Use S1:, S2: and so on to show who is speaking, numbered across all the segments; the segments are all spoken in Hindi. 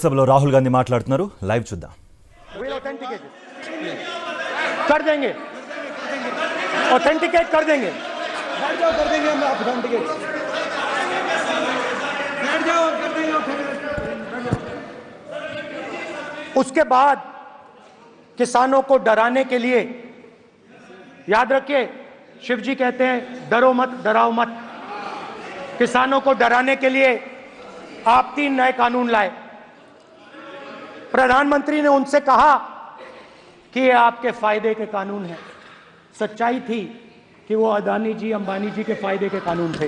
S1: లోక్సభలో రాహుల్ గాంధీ మాట్లాడుతున్నారు. లైవ్ చూద్దాం.
S2: कर देंगे, ऑथेंटिकेट कर देंगे,
S3: कर देंगे हम ऑथेंटिकेट, बैठ जाओ कर देंगे ऑथेंटिकेट।
S2: उसके बाद किसानों को डराने के लिए, याद रखिए शिव जी कहते हैं डरो मत डराओ मत, किसानों को डराने के लिए आप 3 नए कानून लाए। प्रधानमंत्री ने उनसे कहा कि ये आपके फायदे के कानून हैं। सच्चाई थी कि वो अदानी जी अंबानी जी के फायदे के कानून थे।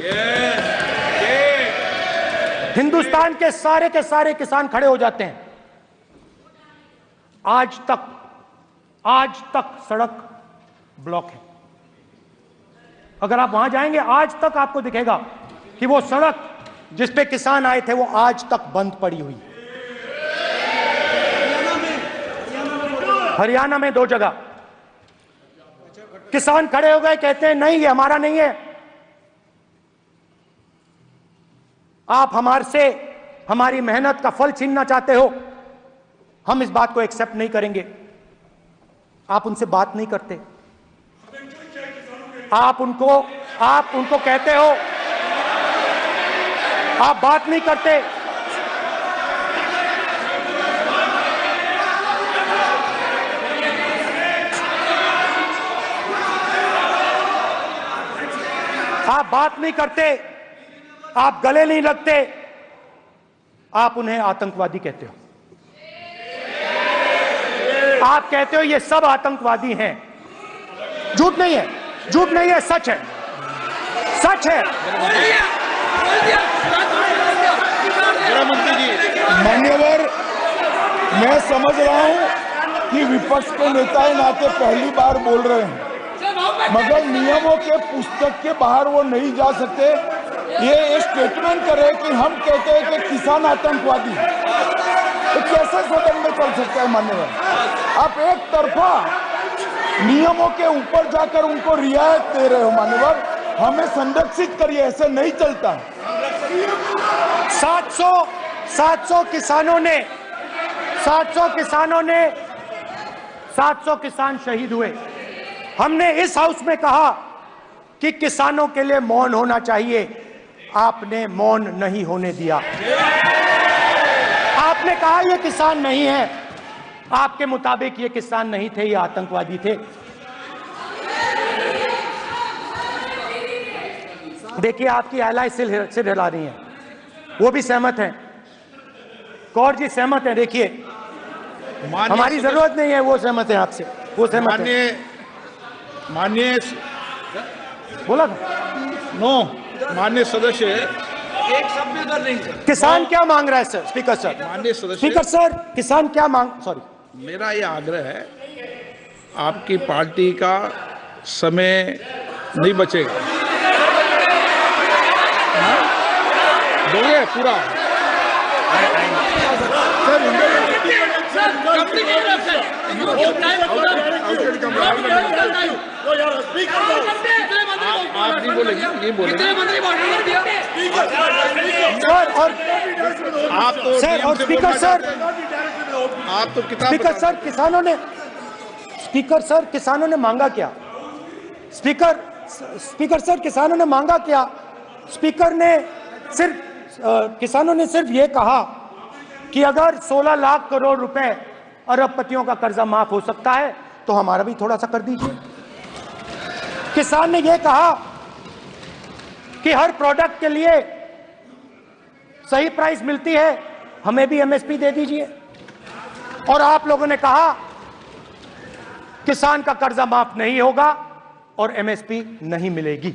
S2: हिंदुस्तान के सारे किसान खड़े हो जाते हैं। आज तक सड़क ब्लॉक है। अगर आप वहां जाएंगे आज तक आपको दिखेगा कि वो सड़क जिस पे किसान आए थे वो आज तक बंद पड़ी हुई। हरियाणा में 2 जगह किसान खड़े हो गए, कहते हैं नहीं ये हमारा नहीं है, आप हमारी मेहनत का फल छीनना चाहते हो, हम इस बात को एक्सेप्ट नहीं करेंगे। आप उनसे बात नहीं करते, आप उनको कहते हो, आप बात नहीं करते। आप बात नहीं करते, आप गले नहीं लगते, आप उन्हें आतंकवादी कहते हो। आप कहते हो ये सब आतंकवादी हैं। झूठ नहीं है, झूठ नहीं है, सच है, सच है।
S3: मान्यवर, मैं समझ रहा हूं कि विपक्ष के नेता है नाते पहली बार बोल रहे हैं, मगर नियमों के पुस्तक के बाहर वो नहीं जा सकते। ये स्टेटमेंट करे कि हम कहते हैं कि किसान आतंकवादी, तो कैसे सदन में चल सकता है मान्यवर? आप एक तरफा नियमों के ऊपर जाकर उनको रियायत दे रहे हो मान्यवर, हमें संरक्षित करिए, ऐसे नहीं चलता।
S2: 700 किसान शहीद हुए। हमने इस हाउस में कहा कि किसानों के लिए मौन होना चाहिए, आपने मौन नहीं होने दिया। आपने कहा ये किसान नहीं है, आपके मुताबिक ये किसान नहीं थे, ये आतंकवादी थे। देखिए आपकी एलाय सिर हिला रही है, वो भी सहमत हैं, कौर जी सहमत हैं। देखिए हमारी जरूरत नहीं है, वो सहमत है आपसे, वो सहमत है।
S4: माननीय
S2: बोला था
S4: नो माननीय सदस्य,
S3: एक शब्द उधर नहीं सर।
S2: किसान क्या मांग रहा है सर? स्पीकर सर,
S4: माननीय सदस्य,
S2: स्पीकर सर, किसान क्या मांग, सॉरी,
S4: मेरा ये आग्रह है, आपकी पार्टी का समय नहीं बचेगा। दोगे पूरा? आप नहीं बोलेंगे, ये बोलेंगे
S2: और
S4: आप तो
S2: सर, और स्पीकर सर,
S4: आप तो किताब
S2: स्पीकर सर, किसानों ने मांगा क्या? स्पीकर सर, किसानों ने मांगा क्या? किसानों ने सिर्फ ये कहा कि अगर 16 लाख करोड़ रुपए अरबपतियों का कर्जा माफ हो सकता है तो हमारा भी थोड़ा सा कर दीजिए। किसान ने यह कहा कि हर प्रोडक्ट के लिए सही प्राइस मिलती है, हमें भी एमएसपी दे दीजिए। और आप लोगों ने कहा किसान का कर्जा माफ नहीं होगा और एमएसपी नहीं मिलेगी।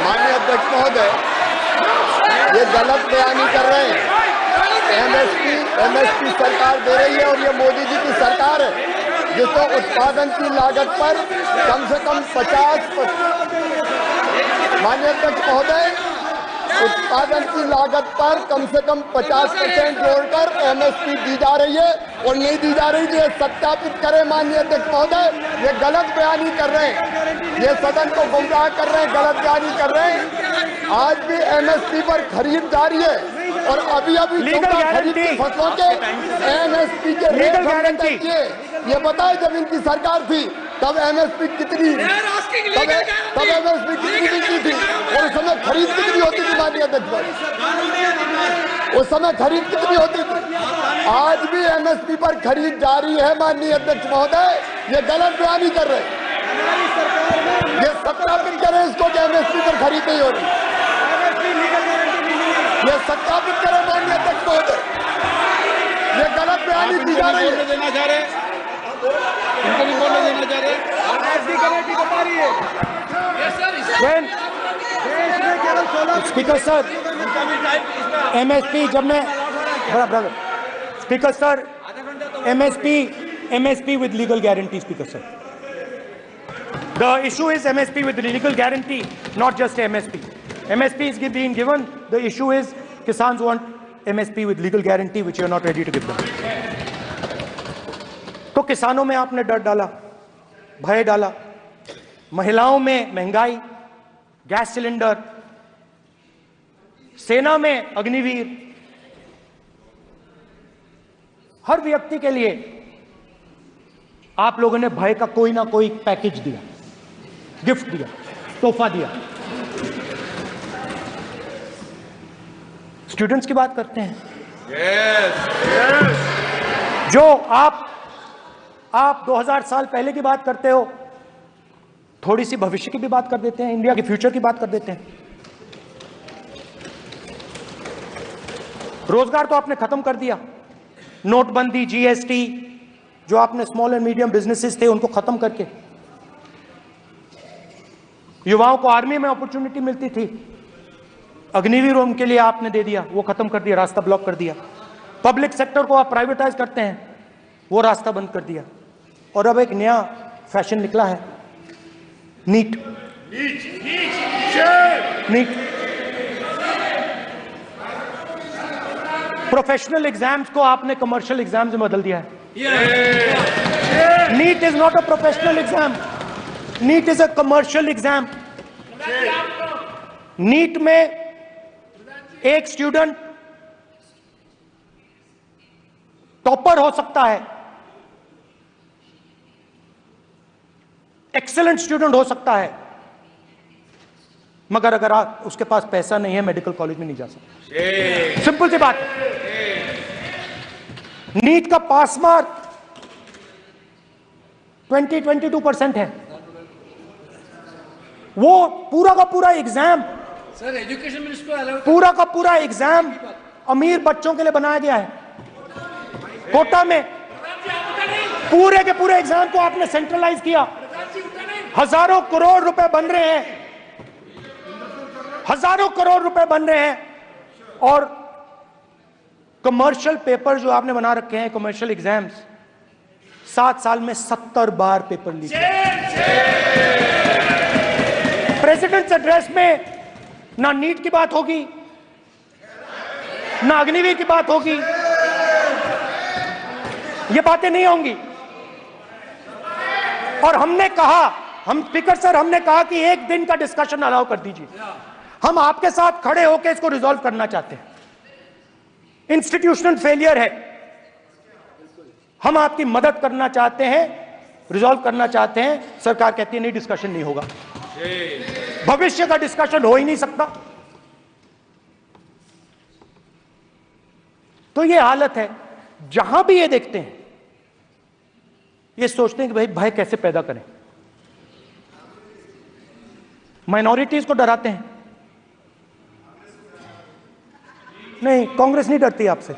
S5: माननीय अध्यक्ष महोदय, ये गलत बयानी कर रहे हैं। एमएसपी सरकार दे रही है और ये मोदी जी की सरकार है जिसको उत्पादन की लागत पर कम से कम 50%, माननीय अध्यक्ष महोदय, उत्पादन की लागत पर कम से कम 50% जोड़कर एमएसपी दी जा रही है और नहीं दी जा रही। ये सत्यापित करें माननीय अध्यक्ष महोदय, ये गलत बयानी कर रहे हैं, ये सदन को गुमराह कर रहे हैं, गलत बयानी कर रहे हैं। आज भी एमएसपी पर खरीद जारी है और अभी खरीद की फसलों के एमएसपी के रेट हमने तय किए। ये बताए जब इनकी सरकार थी तब एमएसपी कितनी मिलती थी और उस समय खरीद कितनी होती थी माननीय अध्यक्ष, उस समय खरीद कितनी होती थी। आज भी एमएसपी पर खरीद जारी है माननीय अध्यक्ष महोदय, ये गलत बयानी कर रहे हैं। ये सत्यापित करें इसको कि एमएसपी पर खरीद नहीं हो रही, ये सत्यापित करें माननीय अध्यक्ष महोदय, ये गलत बयानी दी जा रही है।
S4: देना चाह रहे इनको भी बोलने देना चाह रहे
S2: स्पीकर सर, एमएसपी जब मैं speaker sir, MSP with legal guarantee, Speaker sir. The issue is MSP with legal guarantee, not just MSP. MSP is being given. The issue is Kisans want MSP with legal guarantee, which you are not ready to give them. तो किसानों में आपने डर डाला, भय डाला, महिलाओं में महंगाई, गैस सिलेंडर, सेना में अग्निवीर, हर व्यक्ति के लिए आप लोगों ने भय का कोई ना कोई पैकेज दिया, गिफ्ट दिया, तोहफा दिया। स्टूडेंट्स की बात करते हैं। जो आप 2000 साल पहले की बात करते हो, थोड़ी सी भविष्य की भी बात कर देते हैं, इंडिया के फ्यूचर की बात कर देते हैं। रोजगार तो आपने खत्म कर दिया, नोटबंदी, जीएसटी, जो आपने स्मॉल एंड मीडियम बिजनेसेस थे उनको खत्म करके, युवाओं को आर्मी में अपॉर्चुनिटी मिलती थी, अग्निवीर उनके लिए आपने दे दिया, वो खत्म कर दिया, रास्ता ब्लॉक कर दिया। पब्लिक सेक्टर को आप प्राइवेटाइज करते हैं, वो रास्ता बंद कर दिया। और अब एक नया फैशन निकला है, नीट। प्रोफेशनल एग्जाम्स को आपने कमर्शियल एग्जाम्स में बदल दिया है। NEET is not a professional exam, NEET is a commercial exam. NEET में एक स्टूडेंट टॉपर हो सकता है, एक्सीलेंट स्टूडेंट हो सकता है, मगर अगर उसके पास पैसा नहीं है, मेडिकल कॉलेज में नहीं जा सकता। सिंपल सी बात। नीट का पास मार्क 22% है। वो पूरा का पूरा एग्जाम,
S6: सर एजुकेशन मिनिस्टर
S2: पूरा का पूरा एग्जाम अमीर बच्चों के लिए बनाया गया है। कोटा में पूरे के पूरे एग्जाम को आपने सेंट्रलाइज किया। हजारों करोड़ रुपए बन रहे हैं, हजारों करोड़ रुपए बन रहे हैं। और कमर्शियल पेपर जो आपने बना रखे हैं, कमर्शियल एग्जाम्स, 7 साल में 70 बार पेपर लीक। प्रेसिडेंट्स एड्रेस में ना नीट की बात होगी, ना अग्निवीर की बात होगी, ये बातें नहीं होंगी। और हमने कहा, हम स्पीकर सर, हमने कहा कि एक दिन का डिस्कशन अलाउ कर दीजिए। हम आपके साथ खड़े होकर इसको रिजॉल्व करना चाहते हैं। इंस्टीट्यूशनल फेलियर है, हम आपकी मदद करना चाहते हैं, रिजॉल्व करना चाहते हैं। सरकार कहती है नहीं, डिस्कशन नहीं होगा, भविष्य का डिस्कशन हो ही नहीं सकता। तो ये हालत है। जहां भी ये देखते हैं, ये सोचते हैं कि भाई भय कैसे पैदा करें, माइनॉरिटीज को डराते हैं। नहीं, कांग्रेस नहीं डरती आपसे,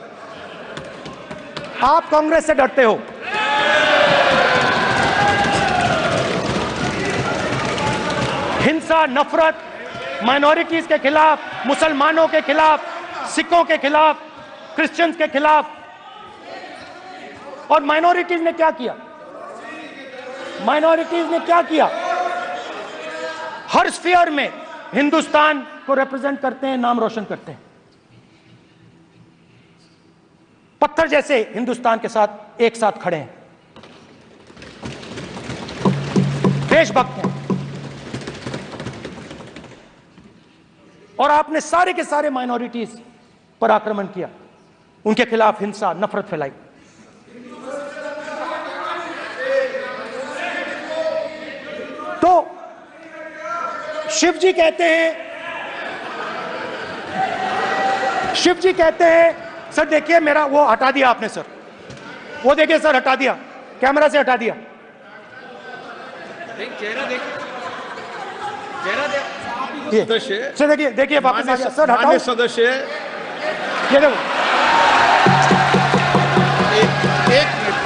S2: आप कांग्रेस से डरते हो। हिंसा, नफरत, माइनॉरिटीज के खिलाफ, मुसलमानों के खिलाफ, सिखों के खिलाफ, क्रिश्चियंस के खिलाफ। और माइनॉरिटीज ने क्या किया? माइनॉरिटीज ने क्या किया? हर स्फीयर में हिंदुस्तान को रिप्रेजेंट करते हैं, नाम रोशन करते हैं। पत्थर जैसे हिंदुस्तान के साथ एक साथ खड़े हैं, देशभक्त हैं। और आपने सारे के सारे माइनॉरिटीज पर आक्रमण किया, उनके खिलाफ हिंसा, नफरत फैलाई। तो शिव जी कहते हैं सर देखिए मेरा वो हटा दिया आपने सर, वो देखिए सर हटा दिया, कैमरा से हटा दिया।
S6: चेहरा देख,
S4: सदस्य
S2: सर देखिए वापस आ गया सर, हटाओ
S4: मान्य सदस्य।
S2: ये देखो,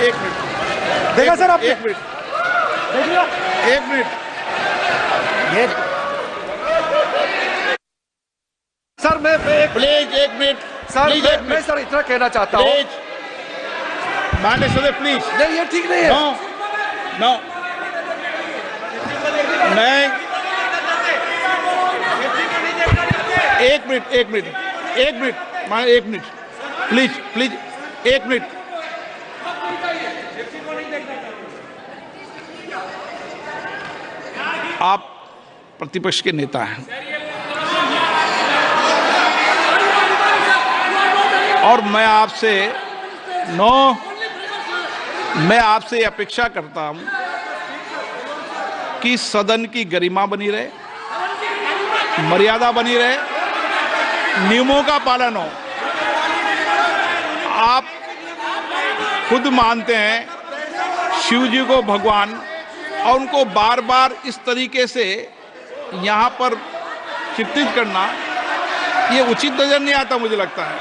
S4: एक मिनट
S2: देखा सर आपने?
S4: एक मिनट
S2: देख लिया?
S4: एक मिनट
S2: ये
S5: सर मैं
S4: प्लीज एक मिनट
S5: सर
S4: प्लीज एक
S5: मैं
S4: मिनट
S5: सर इतना कहना चाहता हूँ।
S4: प्लीज मान्य सदस्य प्लीज।
S5: नहीं ये ठीक नहीं है।
S4: नो नो मैं एक मिनट मान्य एक मिनट प्लीज एक मिनट। आप प्रतिपक्ष के नेता हैं और मैं आपसे अपेक्षा करता हूं कि सदन की गरिमा बनी रहे, मर्यादा बनी रहे, नियमों का पालन हो। आप खुद मानते हैं शिव जी को भगवान, और उनको बार बार इस तरीके से यहाँ पर चित्रित करना ये उचित नजर नहीं आता, मुझे लगता है।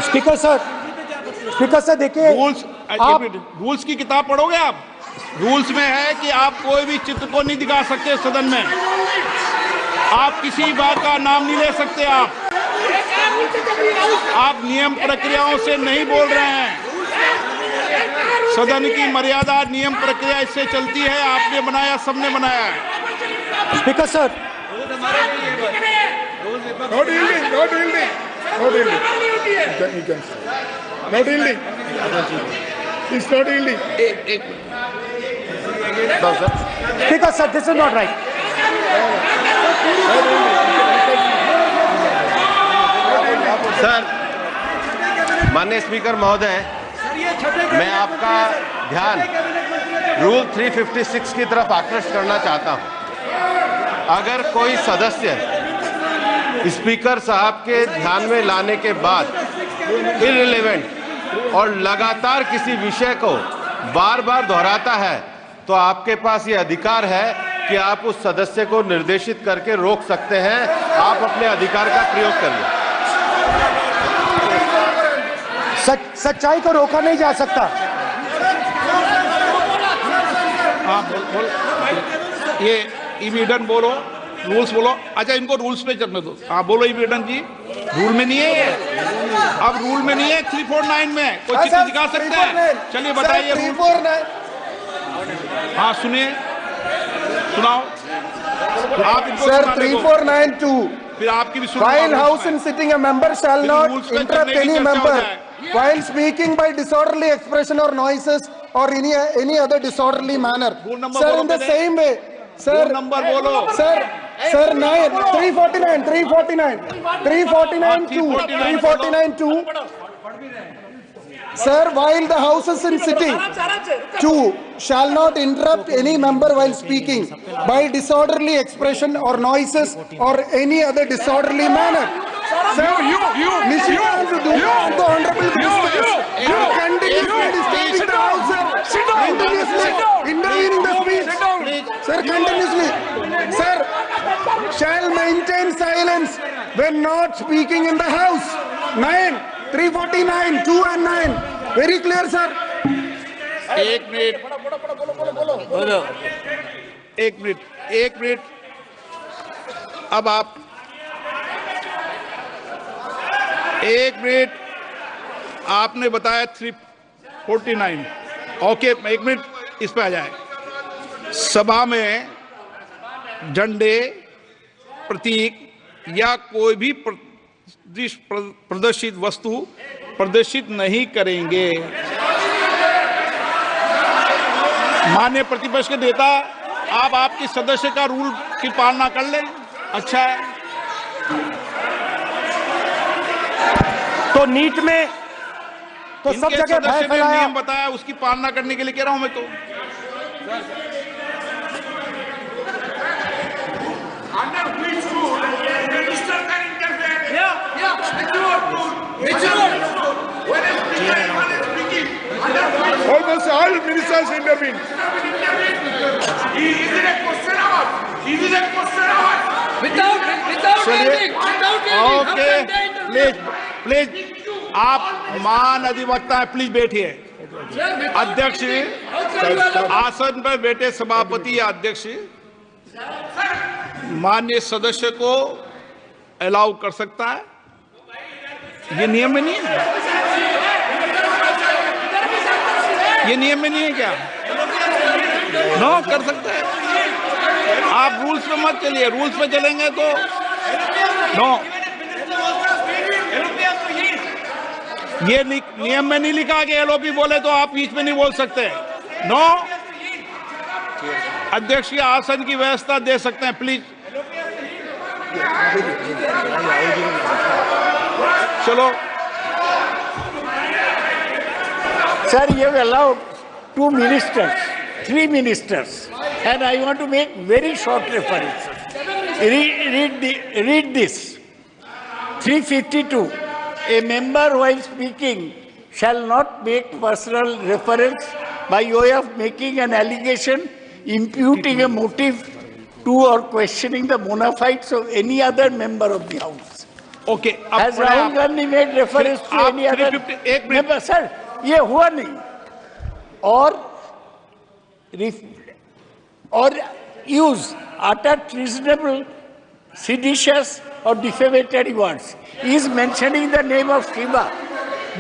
S2: स्पीकर सर देखिए,
S4: रूल्स की किताब पढ़ोगे आप? रूल्स में है कि आप कोई भी चित्र को नहीं दिखा सकते सदन में, आप किसी बात का नाम नहीं ले सकते, आप नियम प्रक्रियाओं से नहीं बोल रहे हैं। सदन की मर्यादा, नियम प्रक्रिया इससे चलती है, आपने बनाया, सबने बनाया है।
S2: Speaker sir
S3: No dealing. No dealing. It's not dealing.
S2: Speaker sir this is not right.
S5: Sir माननीय स्पीकर महोदय, मैं आपका ध्यान रूल 356 की तरफ आकृष्ट करना चाहता हूं। अगर कोई सदस्य स्पीकर साहब के ध्यान में लाने के बाद इररिलेवेंट और लगातार किसी विषय को बार बार दोहराता है, तो आपके पास ये अधिकार है कि आप उस सदस्य को निर्देशित करके रोक सकते हैं। आप अपने अधिकार का प्रयोग करिए।
S2: सच्चाई को रोका नहीं जा सकता।
S4: हाँ बोल ये इविडेंट बोलो, रूल्स बोलो। अच्छा इनको रूल्स पे चलने दो। हाँ बोलो इविडेंट जी, रूल में नहीं है ये, अब रूल में नहीं है। 349 में कोई चित्र दिखा सकते हैं? चलिए बताइए।
S5: 349
S4: हाँ सुनिए, सुनाओ आप इनको।
S5: सर 3492
S4: फिर आपकी भी सुनो।
S5: While house and sitting, a member shall not interrupt any member while speaking by disorderly expression or noises or any other disorderly manner. Sir, in the same way, sir.
S4: Number बोलो।
S5: Sir 349 2. Sir, while the house is in sitting, 2 shall not interrupt any member while speaking by disorderly expression or noises or any other disorderly manner. Sir, the honorable continuously disturbing the house, sir. Continuously intervening the speech. Sir, continuously. Sir, shall maintain silence when not speaking in the house. 349 2 and 9. Very clear, sir.
S4: एक मिनट अब आप एक मिनट आपने बताया 349। ओके एक मिनट इस पे आ जाए। सभा में झंडे, प्रतीक या कोई भी प्रदर्शित वस्तु प्रदर्शित नहीं करेंगे। माननीय प्रतिपक्ष के नेता आप आपकी सदस्य का रूल की पालना कर लें, अच्छा है।
S2: तो नीट में तो सब
S4: इनके
S2: जगह भय
S4: सदस्य ने
S2: फैलाया।
S4: नियम बताया, उसकी पालना करने के लिए कह रहा हूं मैं तो।
S3: Almost all ministers intervene.
S6: Without ending,
S4: okay, please please, आप मान अधिवक्ता है, प्लीज बैठिए। अध्यक्ष आसन पर बैठे सभापति या अध्यक्ष माननीय सदस्य को अलाउ कर सकता है, ये नियम में नहीं है, ये नियम में नहीं है क्या? नो, कर सकते हैं आप। रूल्स पे मत चलिए, रूल्स पे चलेंगे तो नो, ये नियम में नहीं लिखा कि एलओपी बोले तो आप बीच में नहीं बोल सकते। नो, अध्यक्ष के आसन की व्यवस्था दे सकते हैं, प्लीज। चलो
S7: Sir, you have allowed 2 ministers, 3 ministers, and I want to make very short reference. Read this. 352. A member while speaking shall not make personal reference by way of making an allegation, imputing a motive to or questioning the bona fides of any other member of the House.
S4: Okay,
S7: Has Rahul Gandhi made reference to
S4: आप
S7: any other
S4: 351
S7: member? Sir, ये हुआ नहीं। or use utter treasonable, seditious or defamatory words. He is mentioning the name of Shiva.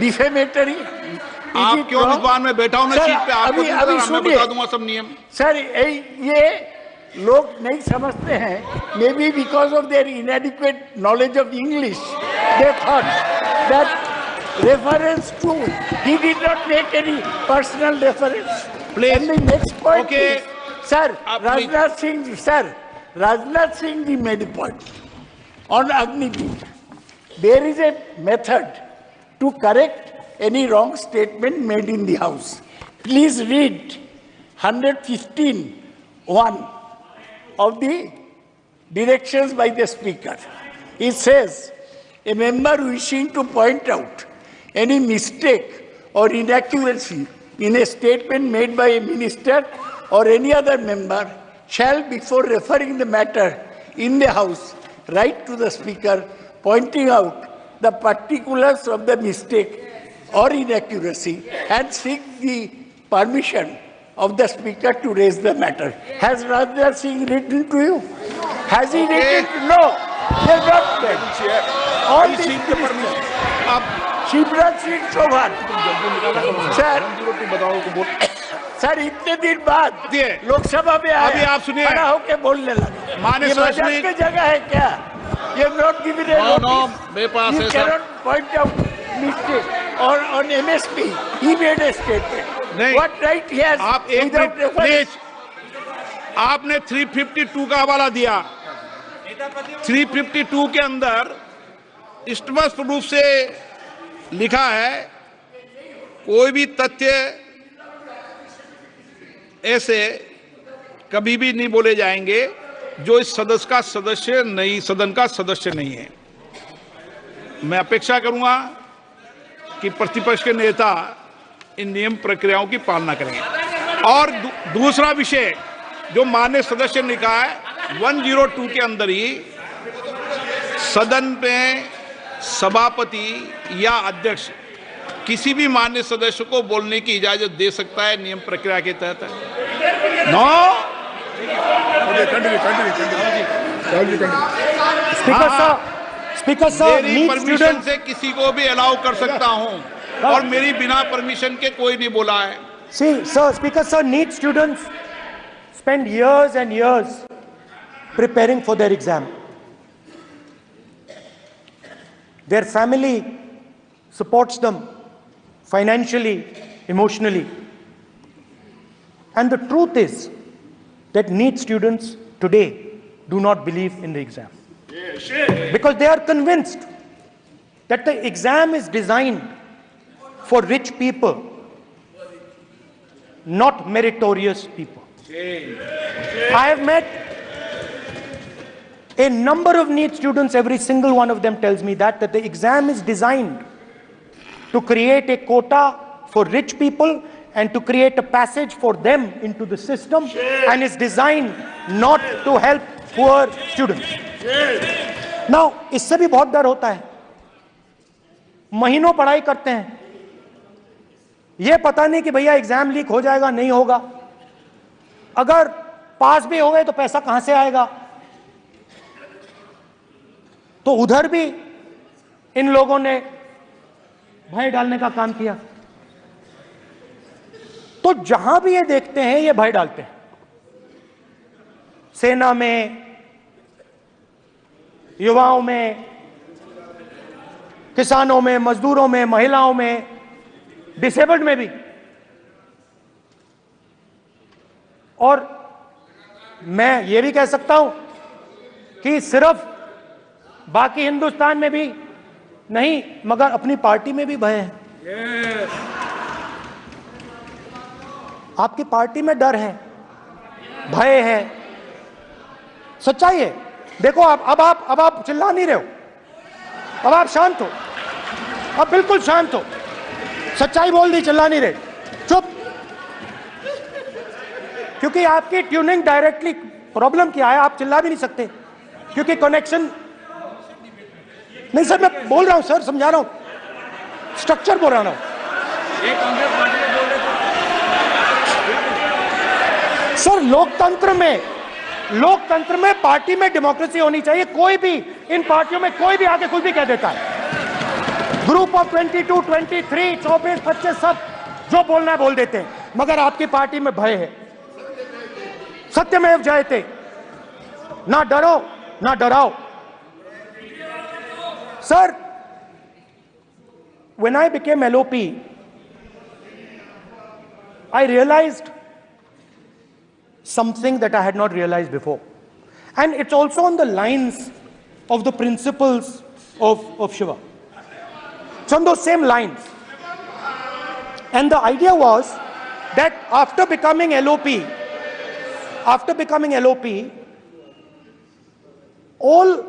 S7: Defamatory.
S4: आप क्यों विद्वान में बैठा हूं मैं सीट पे, आपको मैं बता दूंगा सब नियम।
S7: सर, ये लोग नहीं समझते हैं, may be because of their इनएडिक्वेट knowledge of English, they thought that reference to, he did not make any personal reference.
S4: Please.
S7: And the next point
S4: Okay.
S7: is, sir,
S4: Please.
S7: Rajnath Singh ji made a point on Agniveer. There is a method to correct any wrong statement made in the House. Please read 115(1) of the directions by the Speaker. It says, a member wishing to point out any mistake or inaccuracy in a statement made by a minister or any other member shall, before referring the matter in the House, write to the Speaker, pointing out the particulars of the mistake or inaccuracy and seek the permission of the Speaker to raise the matter. Has Rajnath Singh written to you? Has he written? No, he has not read. All these ministers. Shivraj Singh Chouhan sir इतने दिन बाद लोकसभा में
S4: अभी आप सुनिए,
S7: खड़ा होकर बोलने लगे।
S4: माननीय
S7: ये मजाक की जगह है क्या? ये नॉट गिवन ए नोटिस।
S4: मेरे पास
S7: You cannot point out mistake or on MSP he made a statement.
S4: नहीं,
S7: What right he has?
S4: आप एक मिनट प्लीज, आपने 352 का हवाला दिया। 352 के अंदर स्पष्ट रूप से लिखा है, कोई भी तथ्य ऐसे कभी भी नहीं बोले जाएंगे जो इस सदस्य का सदस्य नहीं, सदन का सदस्य नहीं है। मैं अपेक्षा करूंगा कि प्रतिपक्ष के नेता इन नियम प्रक्रियाओं की पालना करेंगे। और दूसरा विषय जो माननीय सदस्य ने कहा है, 102 के अंदर ही सदन में सभापति या अध्यक्ष किसी भी माननीय सदस्य को बोलने की इजाजत दे सकता है, नियम प्रक्रिया के तहत। नो,
S2: स्पीकर साहब,
S4: मेरी परमिशन से किसी को भी अलाउ कर सकता हूं और मेरी बिना परमिशन के कोई नहीं बोला है।
S2: See, sir, Speaker sir, NEET students spend years and years preparing for their exam. Their family supports them financially, emotionally. And the truth is that NEET students today do not believe in the exam. Because they are convinced that the exam is designed for rich people, not meritorious people. I have met a number of NEET students, every single one of them tells me that the exam is designed to create a quota for rich people and to create a passage for them into the system, and is designed not to help poor students. Now, इससे भी बहुत डर होता है. महीनों पढ़ाई करते हैं, ये पता नहीं कि भैया एग्जाम लीक हो जाएगा नहीं होगा, अगर पास भी हो गए तो पैसा कहां से आएगा. तो उधर भी इन लोगों ने भय डालने का काम किया. तो जहां भी ये देखते हैं ये भय डालते हैं. सेना में, युवाओं में, किसानों में, मजदूरों में, महिलाओं में, डिसेबल्ड में भी. और मैं ये भी कह सकता हूं कि सिर्फ बाकी हिंदुस्तान में भी नहीं, मगर अपनी पार्टी में भी भय है. आपकी पार्टी में डर है, भय है, सच्चाई है. देखो अब आप चिल्ला नहीं रहे हो, अब आप शांत हो, अब बिल्कुल शांत हो. सच्चाई बोल दी, चिल्ला नहीं रहे, चुप. क्योंकि आपकी ट्यूनिंग डायरेक्टली, प्रॉब्लम क्या है, आप चिल्ला भी नहीं सकते क्योंकि कनेक्शन नहीं. सर मैं बोल रहा हूं, सर समझा रहा हूं, स्ट्रक्चर बोल रहा हूं. सर लोकतंत्र में पार्टी में डेमोक्रेसी होनी चाहिए. कोई भी इन पार्टियों में कोई भी आके कुछ भी कह देता है. ग्रुप ऑफ 22, 23, 24, 25 सब जो बोलना है बोल देते हैं, मगर आपकी पार्टी में भय है. सत्यमेव जयते, ना डरो ना डराओ. Sir, when I became LOP, I realized something that I had not realized before. And it's also on the lines of the principles of Shiva. It's on those same lines. And the idea was that after becoming LOP, all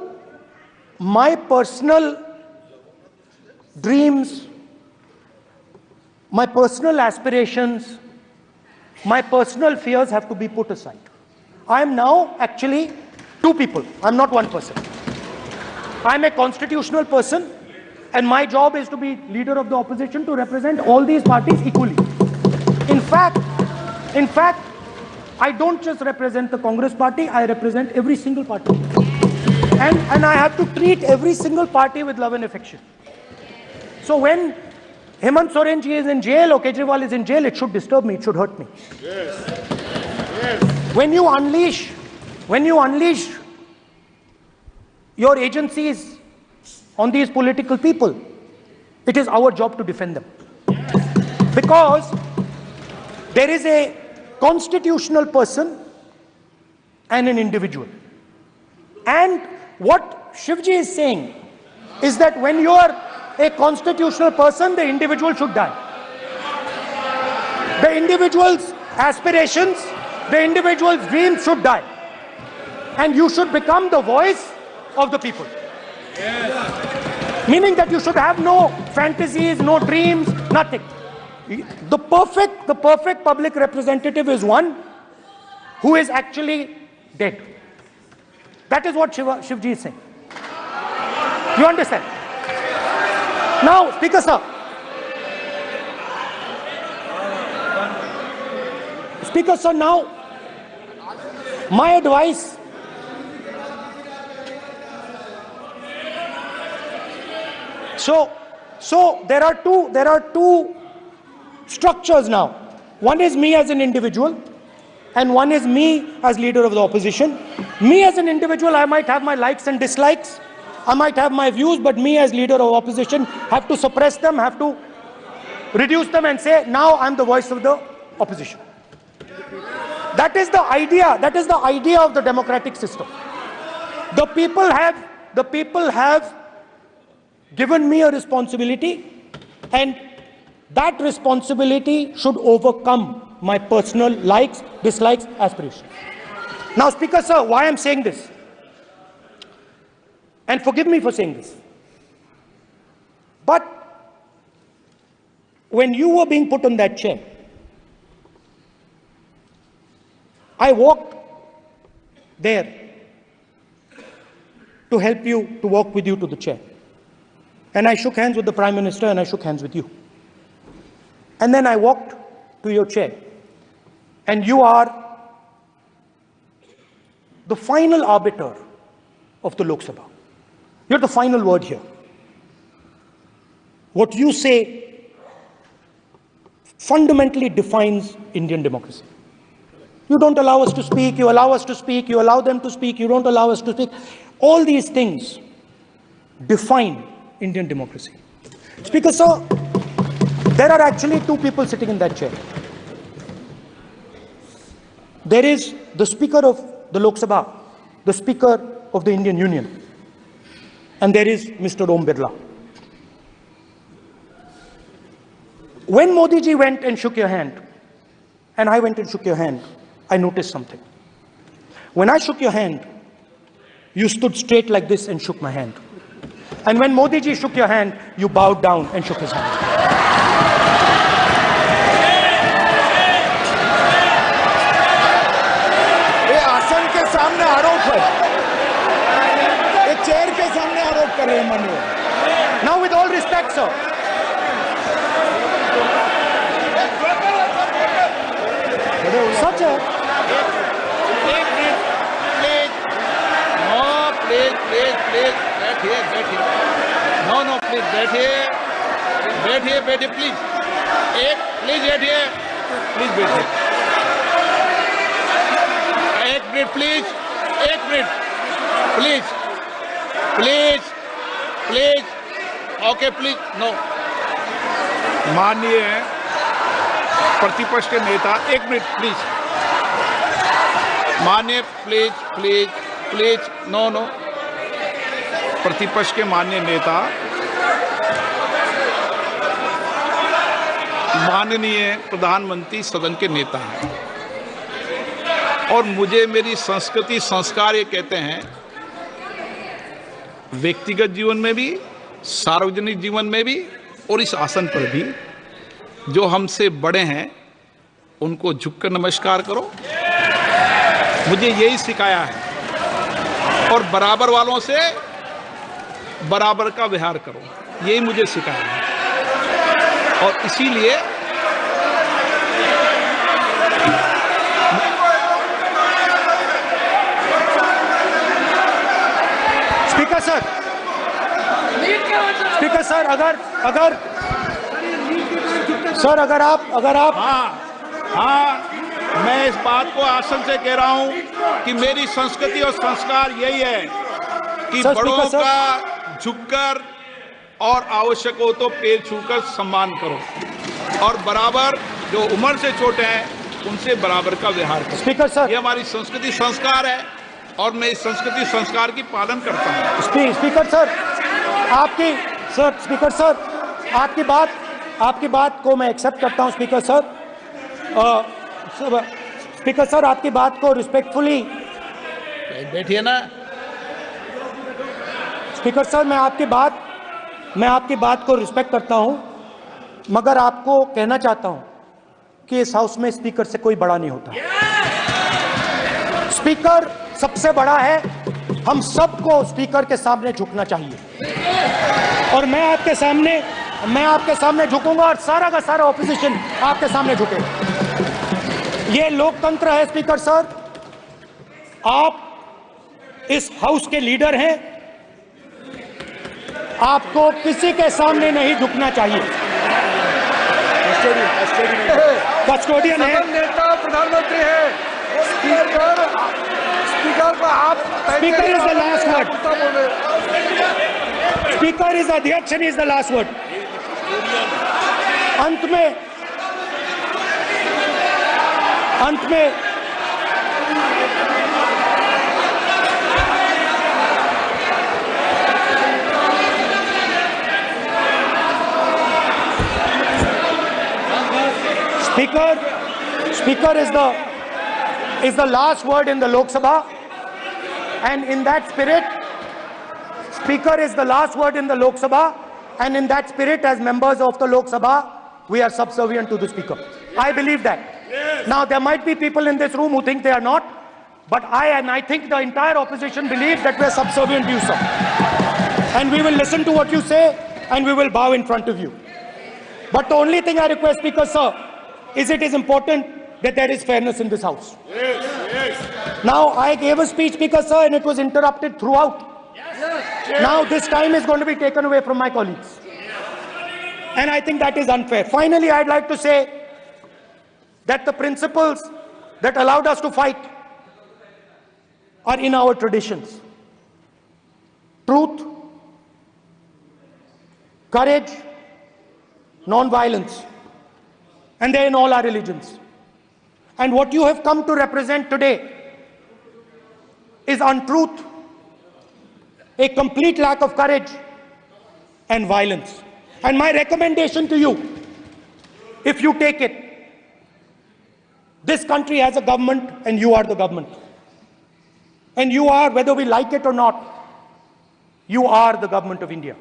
S2: my personal dreams, my personal aspirations, my personal fears have to be put aside. I am now actually two people. I'm not one person. I'm a constitutional person, and my job is to be leader of the opposition, to represent all these parties equally. In fact, I don't just represent the Congress party, I represent every single party. And I have to treat every single party with love and affection. So when Hemant Soren ji is in jail or Kejriwal is in jail, it should disturb me, it should hurt me. Yes. When you unleash your agencies on these political people, it is our job to defend them. Because there is a constitutional person and an individual. And what Shivji is saying is that when you are a constitutional person, the individual should die. The individual's aspirations, the individual's dreams should die. And you should become the voice of the people. Yes. Meaning that you should have no fantasies, no dreams, nothing. The perfect public representative is one who is actually dead. That is what Shivji is saying. You understand? Now, Speaker sir. Speaker sir, now, my advice. So there are two structures now. One is me as an individual, and one is me as leader of the opposition. Me as an individual, I might have my likes and dislikes, I might have my views, but me as leader of opposition have to suppress them, have to reduce them and say, now I'm the voice of the opposition. That is the idea. That is the idea of the democratic system. The people have given me a responsibility, and that responsibility should overcome my personal likes, dislikes, aspirations. Now, Speaker Sir, why I'm saying this, and forgive me for saying this, but when you were being put on that chair, I walked there to help you, to walk with you to the chair. And I shook hands with the Prime Minister and I shook hands with you. And then I walked to your chair. And you are the final arbiter of the Lok Sabha. You're the final word here. What you say fundamentally defines Indian democracy. You don't allow us to speak, you allow us to speak, you allow them to speak, you don't allow us to speak. All these things define Indian democracy. Speaker Sir, there are actually two people sitting in that chair. There is the Speaker of the Lok Sabha, the Speaker of the Indian Union, and there is Mr. Om Birla. When Modi ji went and shook your hand, and I went and shook your hand, I noticed something. When I shook your hand, you stood straight like this and shook my hand. And when Modi ji shook your hand, you bowed down and shook his hand.
S3: ये आसन के सामने आरोप है, ये चेयर के सामने आरोप कर रहे हैं माननीय।
S2: Now, with all respect, sir, such a
S4: एक minute please, no please please please, बैठिए, नो प्लीज बैठिए प्लीज, प्लीज बैठिए, एक minute please, okay please, no. माननीय प्रतिपक्ष के नेता, एक मिनट प्लीज, माननीय प्लीज, नो। प्रतिपक्ष के माननीय नेता, माननीय प्रधानमंत्री सदन के नेता हैं, और मुझे मेरी संस्कृति संस्कार ये कहते हैं, व्यक्तिगत जीवन में भी, सार्वजनिक जीवन में भी, और इस आसन पर भी, जो हमसे बड़े हैं उनको झुककर नमस्कार करो। मुझे यही सिखाया है, और बराबर वालों से बराबर का व्यवहार करो, यही मुझे सिखाया है। और इसीलिए
S2: स्पीकर सर, अगर आप
S4: हाँ, मैं इस बात को आसन से कह रहा हूं कि मेरी संस्कृति और संस्कार यही है कि बड़ों का झुककर और आवश्यक हो तो पैर छूकर सम्मान करो, और बराबर जो उम्र से छोटे हैं उनसे बराबर का व्यवहार करो।
S2: स्पीकर सर,
S4: ये हमारी संस्कृति संस्कार है, और मैं इस संस्कृति संस्कार की पालन करता हूँ।
S2: स्पीकर सर, आपकी बात को मैं एक्सेप्ट करता हूं। स्पीकर सर, आपकी बात को रिस्पेक्टफुली,
S4: बैठिए ना।
S2: स्पीकर सर, मैं आपकी बात को रिस्पेक्ट करता हूं, मगर आपको कहना चाहता हूं कि इस हाउस में स्पीकर से कोई बड़ा नहीं होता। स्पीकर सबसे बड़ा है, हम सबको स्पीकर के सामने झुकना चाहिए, और मैं आपके सामने झुकूंगा, और सारा का सारा ऑपोजिशन आपके सामने झुकेगा। ये लोकतंत्र है स्पीकर सर, आप इस हाउस के लीडर हैं, आपको किसी के सामने नहीं झुकना चाहिए। कस्टोडियन है,
S6: नेता प्रधानमंत्री है, स्पीकर को आप,
S2: speaker is the last word, speaker is अध्यक्ष and is the last word. अंत में Speaker is the last word in the Lok Sabha, and in that spirit, Speaker is the last word in the Lok Sabha, and in that spirit, as members of the Lok Sabha, we are subservient to the Speaker. I believe that. Now, there might be people in this room who think they are not, but I think the entire opposition believes that we are subservient to you, sir. And we will listen to what you say, and we will bow in front of you. But the only thing I request, Speaker, sir, is it is important that there is fairness in this House. Now, I gave a speech, Speaker, sir, and it was interrupted throughout. Now, this time is going to be taken away from my colleagues. And I think that is unfair. Finally, I'd like to say that the principles that allowed us to fight are in our traditions. Truth, courage, non-violence. And they're in all our religions. And what you have come to represent today is untruth, a complete lack of courage, and violence. And my recommendation to you, if you take it, this country has a government and you are the government. And you are, whether we like it or not, you are the government of India.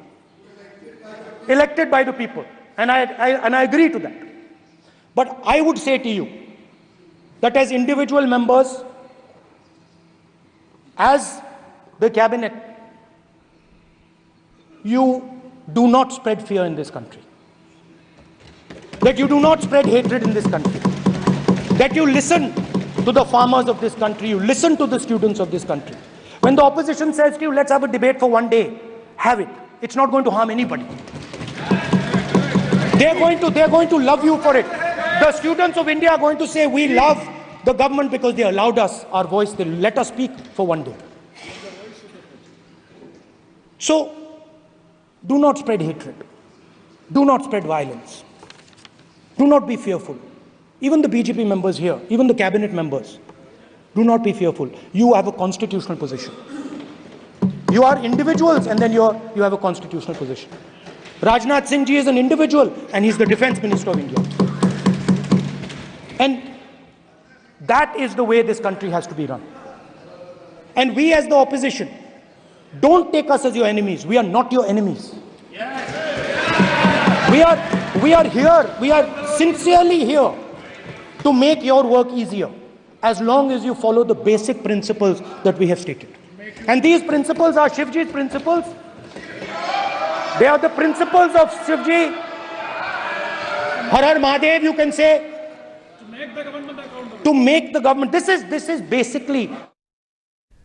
S2: Elected by the people. And I agree to that. But I would say to you that as individual members, as the cabinet, you do not spread fear in this country. That you do not spread hatred in this country. That you listen to the farmers of this country, you listen to the students of this country. When the opposition says to you, let's have a debate for one day, have it. It's not going to harm anybody. They're going to love you for it. The students of India are going to say, we love the government because they allowed us our voice, they let us speak for one day. So, do not spread hatred. Do not spread violence. Do not be fearful. Even the BJP members here, even the cabinet members, do not be fearful. You have a constitutional position. You are individuals and then you have a constitutional position. Rajnath Singh ji is an individual and he's the defense minister of India. And that is the way this country has to be run. And we as the opposition, don't take us as your enemies. We are not your enemies. We are here, we are sincerely here to make your work easier, as long as you follow the basic principles that we have stated. And these principles are Shivji's principles. They are the principles of Shivji. Har Har Mahadev, you can say. To make the government accountable. To make the government. This is basically